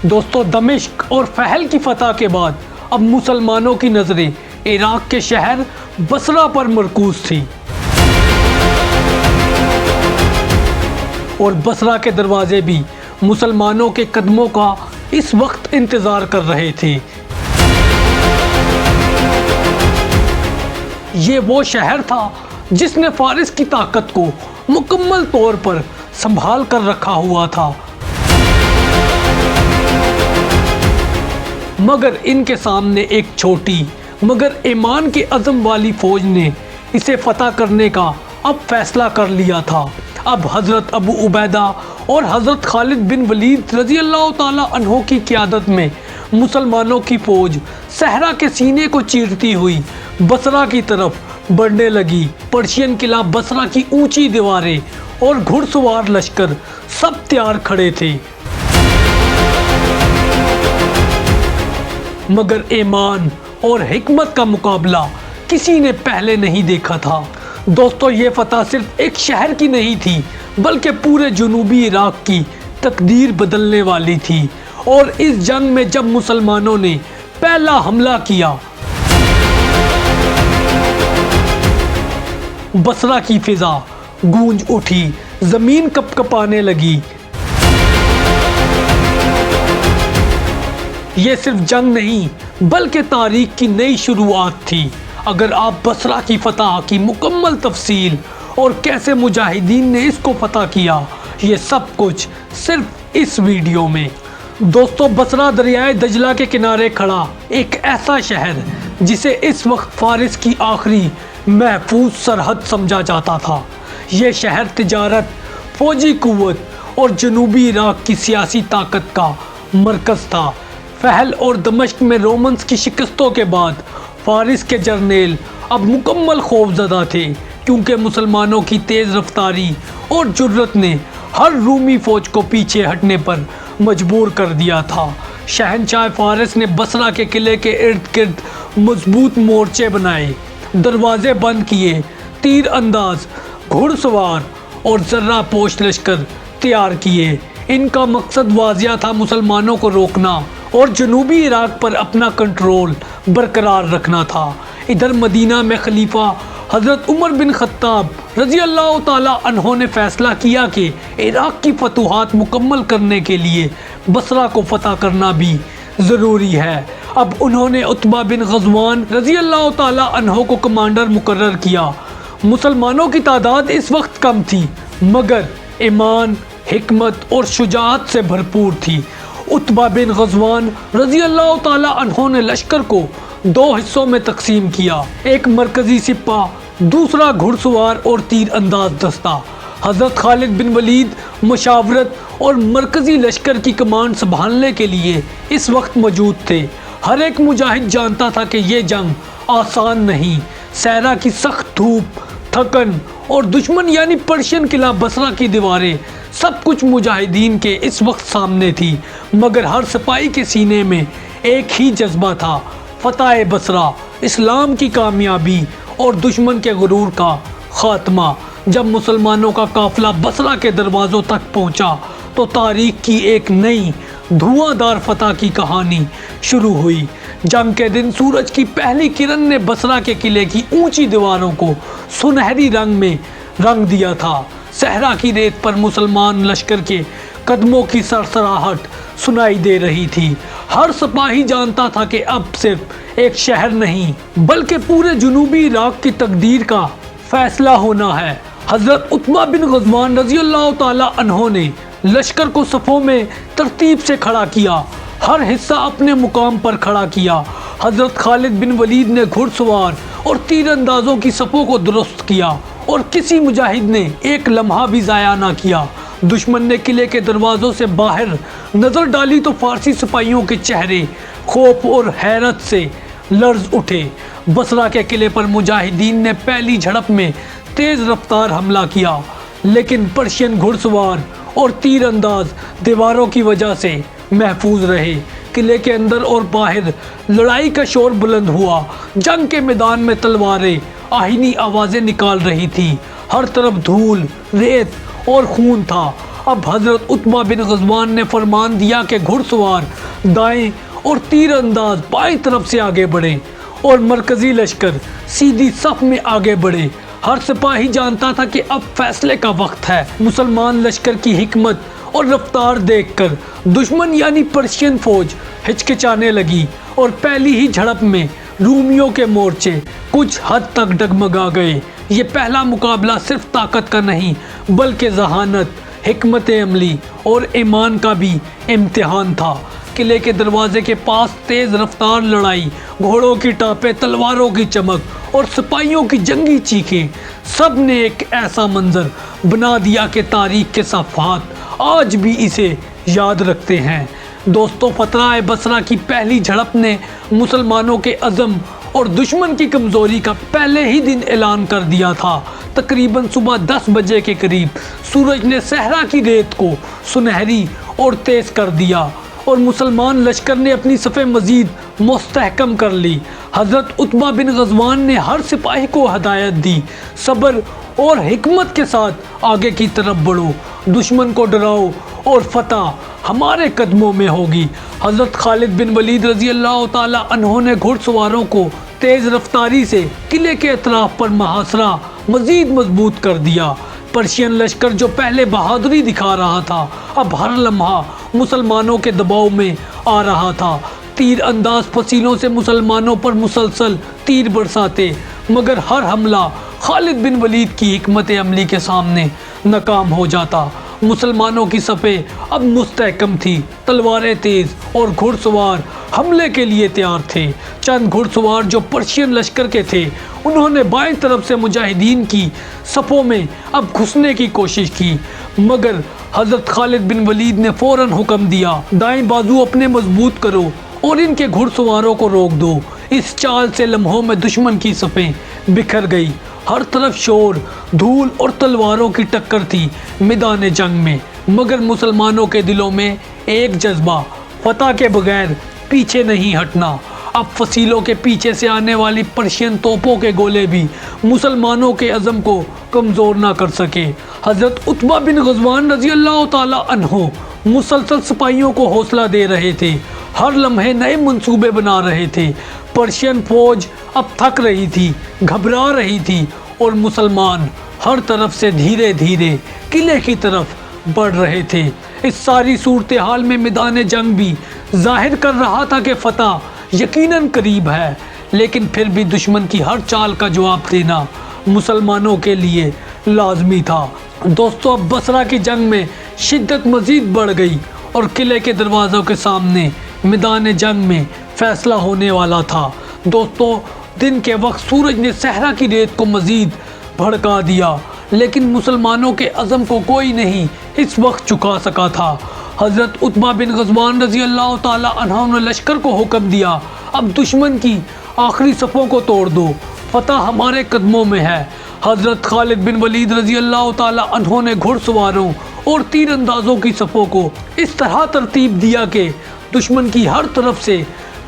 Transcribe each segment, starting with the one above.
دوستو، دمشق اور فہل کی فتح کے بعد اب مسلمانوں کی نظریں عراق کے شہر بصرہ پر مرکوز تھی اور بصرہ کے دروازے بھی مسلمانوں کے قدموں کا اس وقت انتظار کر رہے تھے۔ یہ وہ شہر تھا جس نے فارس کی طاقت کو مکمل طور پر سنبھال کر رکھا ہوا تھا، مگر ان کے سامنے ایک چھوٹی مگر ایمان کے عزم والی فوج نے اسے فتح کرنے کا اب فیصلہ کر لیا تھا۔ اب حضرت ابو عبیدہ اور حضرت خالد بن ولید رضی اللہ تعالی عنہ کی قیادت میں مسلمانوں کی فوج صحرا کے سینے کو چیرتی ہوئی بصرہ کی طرف بڑھنے لگی۔ پرشین قلعہ بصرہ کی اونچی دیواریں اور گھڑ سوار لشکر سب تیار کھڑے تھے، مگر ایمان اور حکمت کا مقابلہ کسی نے پہلے نہیں دیکھا تھا۔ دوستو، یہ فتح صرف ایک شہر کی نہیں تھی بلکہ پورے جنوبی عراق کی تقدیر بدلنے والی تھی۔ اور اس جنگ میں جب مسلمانوں نے پہلا حملہ کیا، بصرہ کی فضا گونج اٹھی، زمین کپ کپانے لگی۔ یہ صرف جنگ نہیں بلکہ تاریخ کی نئی شروعات تھی۔ اگر آپ بصرہ کی فتح کی مکمل تفصیل اور کیسے مجاہدین نے اس کو فتح کیا، یہ سب کچھ صرف اس ویڈیو میں۔ دوستو، بصرہ دریائے دجلہ کے کنارے کھڑا ایک ایسا شہر جسے اس وقت فارس کی آخری محفوظ سرحد سمجھا جاتا تھا۔ یہ شہر تجارت، فوجی قوت اور جنوبی عراق کی سیاسی طاقت کا مرکز تھا۔ فہل اور دمشق میں رومنز کی شکستوں کے بعد فارس کے جرنیل اب مکمل خوفزدہ تھے، کیونکہ مسلمانوں کی تیز رفتاری اور جرأت نے ہر رومی فوج کو پیچھے ہٹنے پر مجبور کر دیا تھا۔ شہنشاہ فارس نے بصرہ کے قلعے کے ارد گرد مضبوط مورچے بنائے، دروازے بند کیے، تیر انداز، گھڑ سوار اور ذرہ پوش لشکر تیار کیے۔ ان کا مقصد واضح تھا، مسلمانوں کو روکنا اور جنوبی عراق پر اپنا کنٹرول برقرار رکھنا تھا۔ ادھر مدینہ میں خلیفہ حضرت عمر بن خطاب رضی اللہ تعالی عنہ نے فیصلہ کیا کہ عراق کی فتوحات مکمل کرنے کے لیے بصرہ کو فتح کرنا بھی ضروری ہے۔ اب انہوں نے عتبہ بن غزوان رضی اللہ تعالی عنہ کو کمانڈر مقرر کیا۔ مسلمانوں کی تعداد اس وقت کم تھی، مگر ایمان، حکمت اور شجاعت سے بھرپور تھی۔ عتبہ بن غزوان رضی اللہ تعالی عنہ نے لشکر کو دو حصوں میں تقسیم کیا، ایک مرکزی سپہ، دوسرا گھڑ سوار اور تیر انداز دستہ۔ حضرت خالد بن ولید مشاورت اور مرکزی لشکر کی کمانڈ سنبھالنے کے لیے اس وقت موجود تھے۔ ہر ایک مجاہد جانتا تھا کہ یہ جنگ آسان نہیں۔ صحرا کی سخت دھوپ، تھکن اور دشمن یعنی پرشین قلعہ بصرہ کی دیواریں، سب کچھ مجاہدین کے اس وقت سامنے تھی، مگر ہر سپاہی کے سینے میں ایک ہی جذبہ تھا: فتح بصرہ، اسلام کی کامیابی اور دشمن کے غرور کا خاتمہ۔ جب مسلمانوں کا قافلہ بصرہ کے دروازوں تک پہنچا تو تاریخ کی ایک نئی دھواں دار فتح کی کہانی شروع ہوئی۔ جنگ کے دن سورج کی پہلی کرن نے بصرہ کے قلعے کی اونچی دیواروں کو سنہری رنگ میں رنگ دیا تھا۔ صحرا کی ریت پر مسلمان لشکر کے قدموں کی سرسراہٹ سنائی دے رہی تھی۔ ہر سپاہی جانتا تھا کہ اب صرف ایک شہر نہیں بلکہ پورے جنوبی عراق کی تقدیر کا فیصلہ ہونا ہے۔ حضرت عتبہ بن غزوان رضی اللہ تعالی عنہ نے لشکر کو صفوں میں ترتیب سے کھڑا کیا، ہر حصہ اپنے مقام پر کھڑا کیا۔ حضرت خالد بن ولید نے گھڑ سوار اور تیر اندازوں کی صفوں کو درست کیا اور کسی مجاہد نے ایک لمحہ بھی ضائع نہ کیا۔ دشمن نے قلعے کے دروازوں سے باہر نظر ڈالی تو فارسی سپاہیوں کے چہرے خوف اور حیرت سے لرز اٹھے۔ بصرہ کے قلعے پر مجاہدین نے پہلی جھڑپ میں تیز رفتار حملہ کیا، لیکن پرشین گھڑ سوار اور تیر انداز دیواروں کی وجہ سے محفوظ رہے۔ قلعے کے اندر اور باہر لڑائی کا شور بلند ہوا۔ جنگ کے میدان میں تلواریں آہنی آوازیں نکال رہی تھی، ہر طرف دھول، ریت اور خون تھا۔ اب حضرت عتبہ بن غزوان نے فرمان دیا کہ گھڑ سوار دائیں اور تیر انداز بائیں طرف سے آگے بڑھے اور مرکزی لشکر سیدھی صف میں آگے بڑھے۔ ہر سپاہی جانتا تھا کہ اب فیصلے کا وقت ہے۔ مسلمان لشکر کی حکمت اور رفتار دیکھ کر دشمن یعنی پرشین فوج ہچکچانے لگی اور پہلی ہی جھڑپ میں رومیوں کے مورچے کچھ حد تک ڈگمگا گئے۔ یہ پہلا مقابلہ صرف طاقت کا نہیں بلکہ ذہانت، حکمت عملی اور ایمان کا بھی امتحان تھا۔ قلعے کے دروازے کے پاس تیز رفتار لڑائی، گھوڑوں کی ٹاپیں، تلواروں کی چمک اور سپاہیوں کی جنگی چیخیں، سب نے ایک ایسا منظر بنا دیا کہ تاریخ کے صفحات آج بھی اسے یاد رکھتے ہیں۔ دوستو، فتح بصرہ کی پہلی جھڑپ نے مسلمانوں کے عزم اور دشمن کی کمزوری کا پہلے ہی دن اعلان کر دیا تھا۔ تقریباً صبح 10 بجے کے قریب سورج نے صحرا کی ریت کو سنہری اور تیز کر دیا اور مسلمان لشکر نے اپنی صفیں مزید مستحکم کر لی۔ حضرت عتبہ بن غزوان نے ہر سپاہی کو ہدایت دی، صبر اور حکمت کے ساتھ آگے کی طرف بڑھو، دشمن کو ڈراؤ اور فتح ہمارے قدموں میں ہوگی۔ حضرت خالد بن ولید رضی اللہ تعالی عنہ نے گھڑ سواروں کو تیز رفتاری سے قلعے کے اطراف پر محاصرہ مزید مضبوط کر دیا۔ پرشین لشکر جو پہلے بہادری دکھا رہا تھا اب ہر لمحہ مسلمانوں کے دباؤ میں آ رہا تھا۔ تیر انداز فصیلوں سے مسلمانوں پر مسلسل تیر برساتے، مگر ہر حملہ خالد بن ولید کی حکمت عملی کے سامنے ناکام ہو جاتا۔ مسلمانوں کی صفیں اب مستحکم تھی، تلواریں تیز اور گھڑ سوار حملے کے لیے تیار تھے۔ چند گھڑ سوار جو پرشین لشکر کے تھے انہوں نے بائیں طرف سے مجاہدین کی صفوں میں اب گھسنے کی کوشش کی، مگر حضرت خالد بن ولید نے فوراً حکم دیا، دائیں بازو اپنے مضبوط کرو اور ان کے گھڑ سواروں کو روک دو۔ اس چال سے لمحوں میں دشمن کی صفیں بکھر گئی۔ ہر طرف شور، دھول اور تلواروں کی ٹکر تھی میدان جنگ میں، مگر مسلمانوں کے دلوں میں ایک جذبہ، فتح کے بغیر پیچھے نہیں ہٹنا۔ اب فصیلوں کے پیچھے سے آنے والی پرشین توپوں کے گولے بھی مسلمانوں کے عزم کو کمزور نہ کر سکے۔ حضرت عتبہ بن غزوان رضی اللہ تعالی عنہ مسلسل سپاہیوں کو حوصلہ دے رہے تھے، ہر لمحے نئے منصوبے بنا رہے تھے۔ پرشین فوج اب تھک رہی تھی، گھبرا رہی تھی اور مسلمان ہر طرف سے دھیرے دھیرے قلعے کی طرف بڑھ رہے تھے۔ اس ساری صورتحال میں میدان جنگ بھی ظاہر کر رہا تھا کہ فتح یقیناً قریب ہے، لیکن پھر بھی دشمن کی ہر چال کا جواب دینا مسلمانوں کے لیے لازمی تھا۔ دوستو، اب بصرہ کی جنگ میں شدت مزید بڑھ گئی اور قلعے کے دروازوں کے سامنے میدان جنگ میں فیصلہ ہونے والا تھا۔ دوستو، دن کے وقت سورج نے صحرا کی ریت کو مزید بھڑکا دیا، لیکن مسلمانوں کے عزم کو کوئی نہیں اس وقت چکا سکا تھا۔ حضرت عتبہ بن غزوان رضی اللہ تعالی عنہ نے لشکر کو حکم دیا، اب دشمن کی آخری صفوں کو توڑ دو، فتح ہمارے قدموں میں ہے۔ حضرت خالد بن ولید رضی اللہ تعالی عنہ نے گھڑ سواروں اور تیر اندازوں کی صفوں کو اس طرح ترتیب دیا کہ دشمن کی ہر طرف سے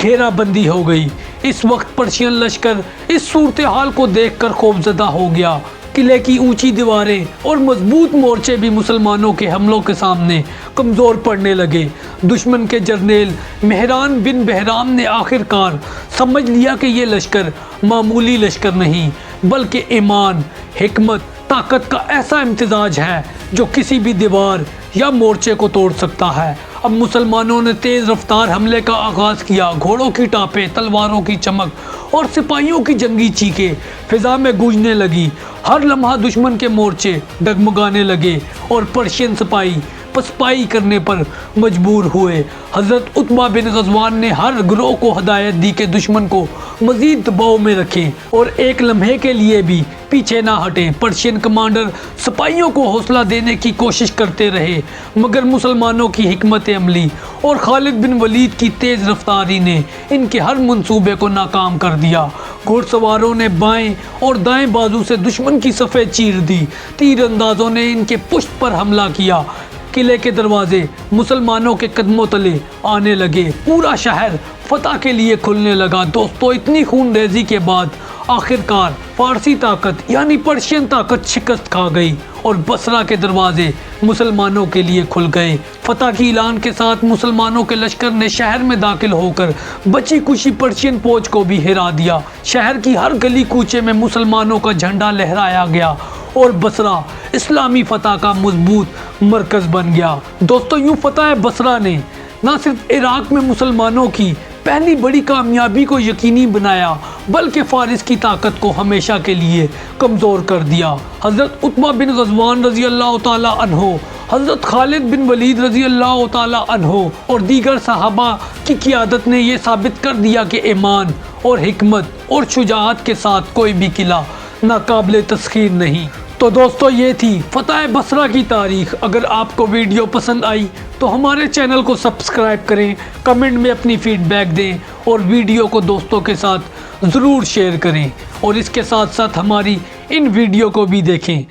گھیرا بندی ہو گئی۔ اس وقت پرشین لشکر اس صورتحال کو دیکھ کر خوفزدہ ہو گیا۔ قلعے کی اونچی دیواریں اور مضبوط مورچے بھی مسلمانوں کے حملوں کے سامنے کمزور پڑنے لگے۔ دشمن کے جرنیل مہران بن بہرام نے آخرکار سمجھ لیا کہ یہ لشکر معمولی لشکر نہیں بلکہ ایمان، حکمت، طاقت کا ایسا امتزاج ہے جو کسی بھی دیوار یا مورچے کو توڑ سکتا ہے۔ اب مسلمانوں نے تیز رفتار حملے کا آغاز کیا۔ گھوڑوں کی ٹاپیں، تلواروں کی چمک اور سپاہیوں کی جنگی چیخیں فضا میں گونجنے لگی۔ ہر لمحہ دشمن کے مورچے ڈگمگانے لگے اور پرشین سپاہی پسپائی کرنے پر مجبور ہوئے۔ حضرت عتبہ بن غزوان نے ہر گروہ کو ہدایت دی کہ دشمن کو مزید دباؤ میں رکھیں اور ایک لمحے کے لیے بھی پیچھے نہ ہٹیں۔ پرشین کمانڈر سپاہیوں کو حوصلہ دینے کی کوشش کرتے رہے، مگر مسلمانوں کی حکمت عملی اور خالد بن ولید کی تیز رفتاری نے ان کے ہر منصوبے کو ناکام کر دیا۔ گھڑ سواروں نے بائیں اور دائیں بازو سے دشمن کی صفیں چیر دی، تیر اندازوں نے ان کے پشت پر حملہ کیا۔ قلعے کے دروازے مسلمانوں کے قدموں تلے آنے لگے، پورا شہر فتح کے لیے کھلنے لگا۔ دوستو، اتنی خون ریزی کے بعد آخرکار فارسی طاقت یعنی پرشین طاقت شکست کھا گئی اور بصرہ کے دروازے مسلمانوں کے لیے کھل گئے۔ فتح کی اعلان کے ساتھ مسلمانوں کے لشکر نے شہر میں داخل ہو کر بچی کچی پرشین فوج کو بھی ہرا دیا۔ شہر کی ہر گلی کوچے میں مسلمانوں کا جھنڈا لہرایا گیا اور بصرہ اسلامی فتح کا مضبوط مرکز بن گیا۔ دوستو، یوں فتح بصرہ نے نہ صرف عراق میں مسلمانوں کی پہلی بڑی کامیابی کو یقینی بنایا بلکہ فارس کی طاقت کو ہمیشہ کے لیے کمزور کر دیا۔ حضرت عتبہ بن غزوان رضی اللہ تعالی عنہ، حضرت خالد بن ولید رضی اللہ تعالی عنہ اور دیگر صحابہ کی قیادت نے یہ ثابت کر دیا کہ ایمان اور حکمت اور شجاعت کے ساتھ کوئی بھی قلعہ ناقابل تسخیر نہیں۔ تو دوستو، یہ تھی فتح بصرہ کی تاریخ۔ اگر آپ کو ویڈیو پسند آئی تو ہمارے چینل کو سبسکرائب کریں، کمنٹ میں اپنی فیڈ بیک دیں اور ویڈیو کو دوستوں کے ساتھ ضرور شیئر کریں، اور اس کے ساتھ ساتھ ہماری ان ویڈیو کو بھی دیکھیں۔